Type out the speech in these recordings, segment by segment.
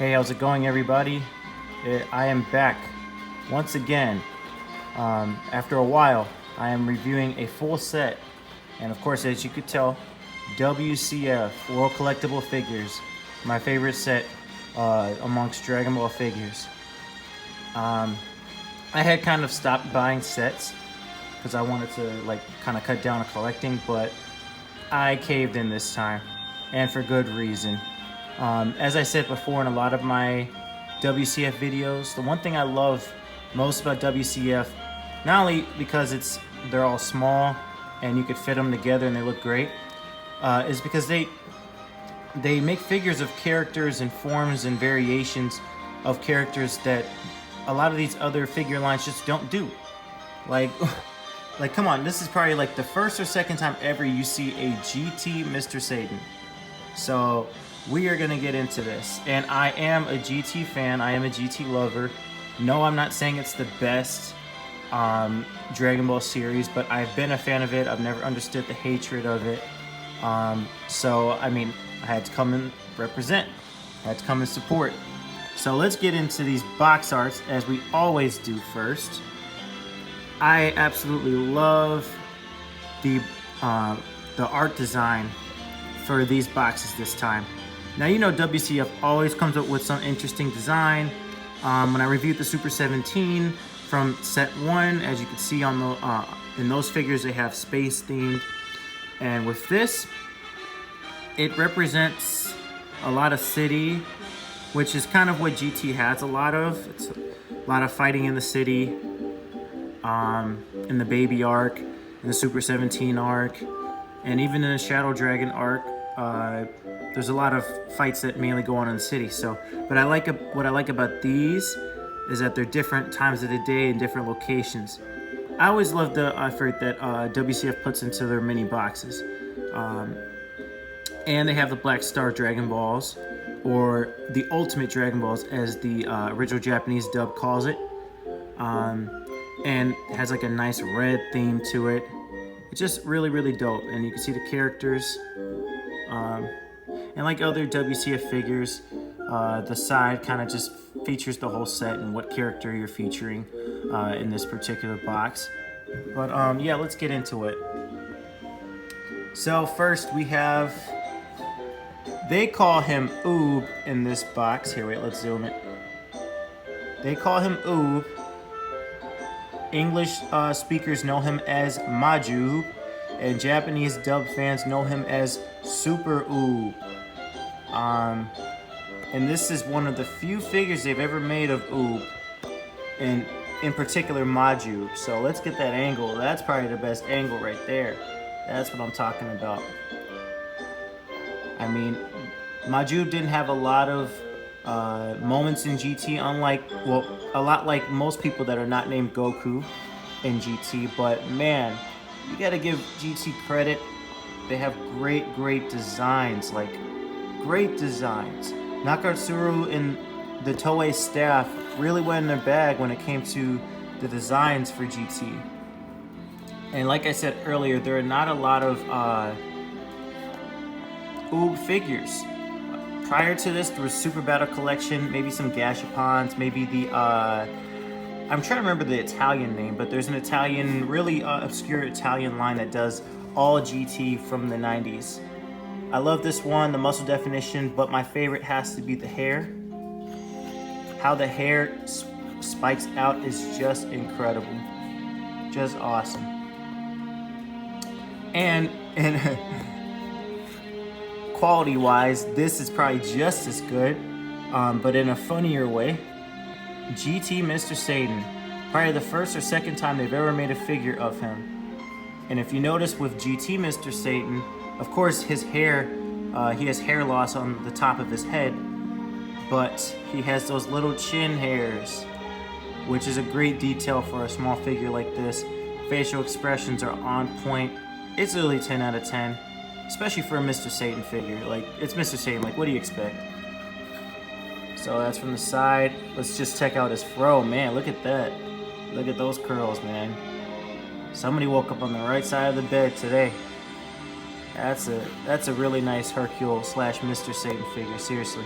Hey, how's it going, everybody? I am back once again. After a while, I am reviewing a full set, and of course, as you could tell, WCF, World Collectible Figures, my favorite set amongst Dragon Ball figures. I had kind of stopped buying sets because I wanted to kind of cut down on collecting, but I caved in this time, and for good reason. As I said before in a lot of my WCF videos, the one thing I love most about WCF, not only because they're all small and you could fit them together and they look great, is because they make figures of characters and forms and variations of characters that a lot of these other figure lines just don't do. Like come on, this is probably like the first or second time ever you see a GT Mr. Satan. So we are gonna get into this, and I am a GT fan. I am a GT lover. No, I'm not saying it's the best Dragon Ball series, but I've been a fan of it. I've never understood the hatred of it. So I mean, I had to come and represent. I had to come and support. So let's get into these box arts as we always do first. I absolutely love the art design for these boxes this time. Now, you know WCF always comes up with some interesting design. When I reviewed the Super 17 from set 1, as you can see on the in those figures, they have space themed. And with this, it represents a lot of city, which is kind of what GT has a lot of. It's a lot of fighting in the city, in the Baby arc, in the Super 17 arc, and even in the Shadow Dragon arc. There's a lot of fights that mainly go on in the city. So, but what I like about these is that they're different times of the day and different locations. I always love the effort that WCF puts into their mini boxes. And they have the Black Star Dragon Balls, or the Ultimate Dragon Balls as the original Japanese dub calls it. And it has like a nice red theme to it. It's just really, really dope. And you can see the characters. And like other WCF figures, the side kind of just features the whole set and what character you're featuring in this particular box. But yeah, let's get into it. So first we have, they call him Oob in this box. Here, wait, let's zoom it. They call him Oob. English speakers know him as Maju, and Japanese dub fans know him as Super Oob. And this is one of the few figures they've ever made of Oob, and in particular Maju. So let's get that angle. That's probably the best angle right there. That's what I'm talking about. I mean, Maju didn't have a lot of moments in GT, a lot like most people that are not named Goku in GT, but man, you gotta give GT credit. They have great designs, like great designs. Nakatsuru and the Toei staff really went in their bag when it came to the designs for GT. And like I said earlier, there are not a lot of Oob figures. Prior to this, there was Super Battle Collection, maybe some Gashapons, maybe the, I'm trying to remember the Italian name, but there's an Italian, really obscure Italian line that does all GT from the 90s. I love this one, the muscle definition, but my favorite has to be the hair. How the hair spikes out is just incredible. Just awesome. And quality-wise, this is probably just as good, but in a funnier way. GT Mr. Satan, probably the first or second time they've ever made a figure of him. And if you notice with GT Mr. Satan, of course his hair, he has hair loss on the top of his head, but he has those little chin hairs, which is a great detail for a small figure like this. Facial expressions are on point. It's really 10 out of 10. Especially for a Mr. Satan figure. Like, it's Mr. Satan, like, what do you expect? So that's from the side. Let's just check out his fro. Man, look at that. Look at those curls, man. Somebody woke up on the right side of the bed today. That's a really nice Hercule / Mr. Satan figure, seriously.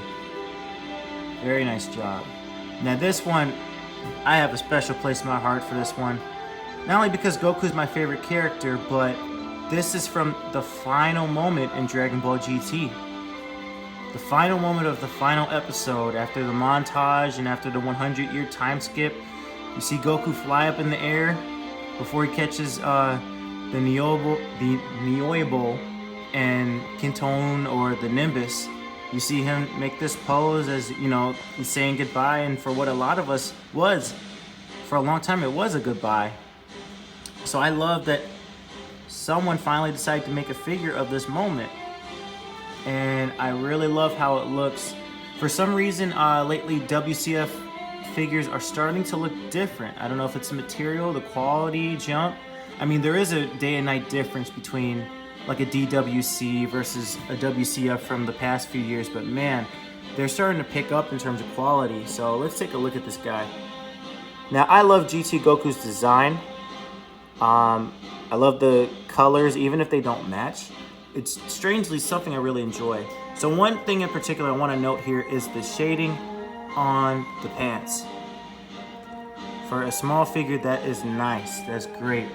Very nice job. Now this one, I have a special place in my heart for this one. Not only because Goku's my favorite character, but this is from the final moment in Dragon Ball GT. The final moment of the final episode, after the montage and after the 100-year time skip, you see Goku fly up in the air before he catches the Niobe and Kinton or the Nimbus. You see him make this pose as, you know, he's saying goodbye, and for what a lot of us was, for a long time it was a goodbye. So I love that someone finally decided to make a figure of this moment. And I really love how it looks. For some reason, lately WCF figures are starting to look different. I don't know if it's the material, the quality jump. I mean, there is a day and night difference between like a DWC versus a WCF from the past few years, but man, they're starting to pick up in terms of quality. So let's take a look at this guy. Now, I love GT Goku's design. I love the colors, even if they don't match. It's strangely something I really enjoy. So one thing in particular I want to note here is the shading on the pants. For a small figure, that is nice. That's great.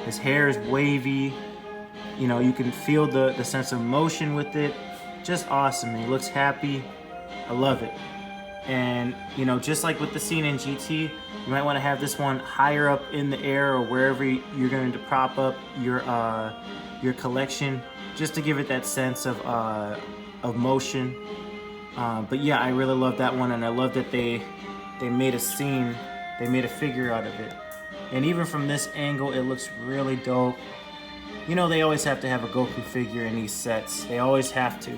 His hair is wavy. You know, you can feel the sense of motion with it. Just awesome. He looks happy. I love it. And, you know, just like with the scene in GT, you might want to have this one higher up in the air or wherever you're going to prop up your collection, just to give it that sense of motion. But yeah, I really love that one, and I love that they made a scene, they made a figure out of it. And even from this angle, it looks really dope. You know, they always have to have a Goku figure in these sets. They always have to.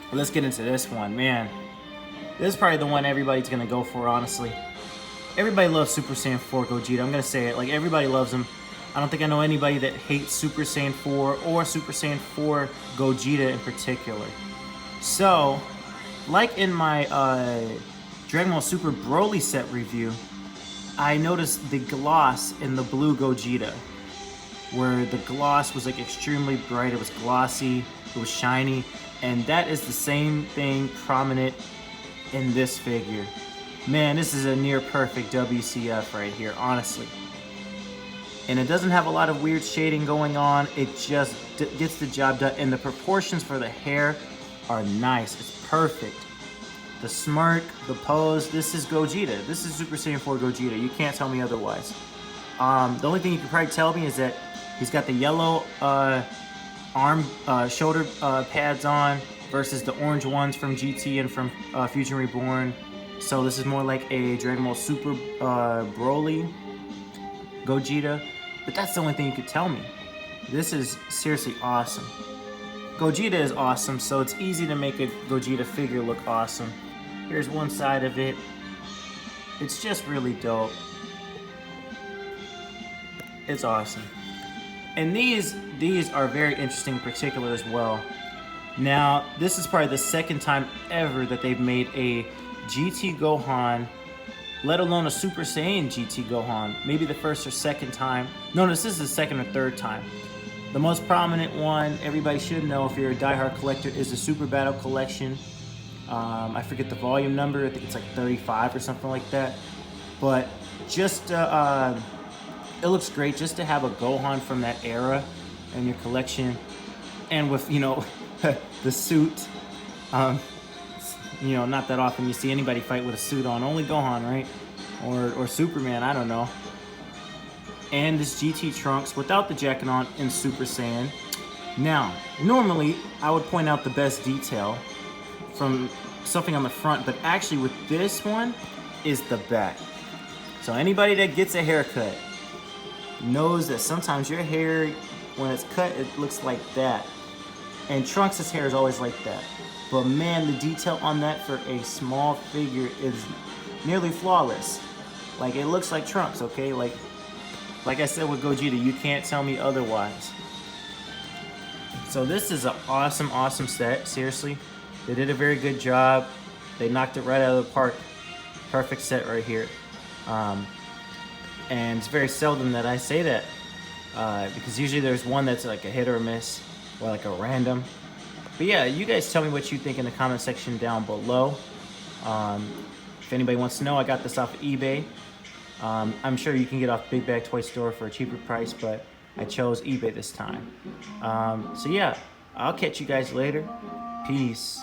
But let's get into this one, man. This is probably the one everybody's gonna go for, honestly. Everybody loves Super Saiyan 4 Gogeta. I'm gonna say it, like everybody loves him. I don't think I know anybody that hates Super Saiyan 4 or Super Saiyan 4 Gogeta in particular. So, like in my Dragon Ball Super Broly set review, I noticed the gloss in the blue Gogeta, where the gloss was like extremely bright. It was glossy, it was shiny, and that is the same thing prominent in this figure. Man, this is a near perfect WCF right here, honestly. And it doesn't have a lot of weird shading going on. It just gets the job done, and the proportions for the hair are nice. It's perfect. The smirk, the pose, this is Gogeta. This is Super Saiyan 4 Gogeta. You can't tell me otherwise. The only thing you can probably tell me is that he's got the yellow shoulder pads on versus the orange ones from GT and from Fusion Reborn. So this is more like a Dragon Ball Super Broly Gogeta. But that's the only thing you could tell me. This is seriously awesome. Gogeta is awesome, so it's easy to make a Gogeta figure look awesome. Here's one side of it. It's just really dope. It's awesome. And these are very interesting in particular as well. Now, this is probably the second time ever that they've made a GT Gohan, let alone a Super Saiyan GT Gohan. Maybe the first or second time. No, this is the second or third time. The most prominent one, everybody should know if you're a diehard collector, is the Super Battle Collection. I forget the volume number. I think it's like 35 or something like that. But just, it looks great just to have a Gohan from that era in your collection. And with, you know, the suit. You know, not that often you see anybody fight with a suit on. Only Gohan, right? Or Superman, I don't know. And this GT Trunks without the jacket on in Super Saiyan. Now, normally I would point out the best detail from something on the front, but actually with this one is the back. So anybody that gets a haircut knows that sometimes your hair, when it's cut, it looks like that. And Trunks' hair is always like that. But man, the detail on that for a small figure is nearly flawless. Like, it looks like Trunks, okay? Like I said with Gogeta, you can't tell me otherwise. So this is an awesome, awesome set, seriously. They did a very good job. They knocked it right out of the park. Perfect set right here. And it's very seldom that I say that. Because usually there's one that's like a hit or a miss, or like a random. But yeah, you guys tell me what you think in the comment section down below. If anybody wants to know, I got this off eBay. I'm sure you can get off Big Bag Toy Store for a cheaper price, but I chose eBay this time. So yeah, I'll catch you guys later. Peace.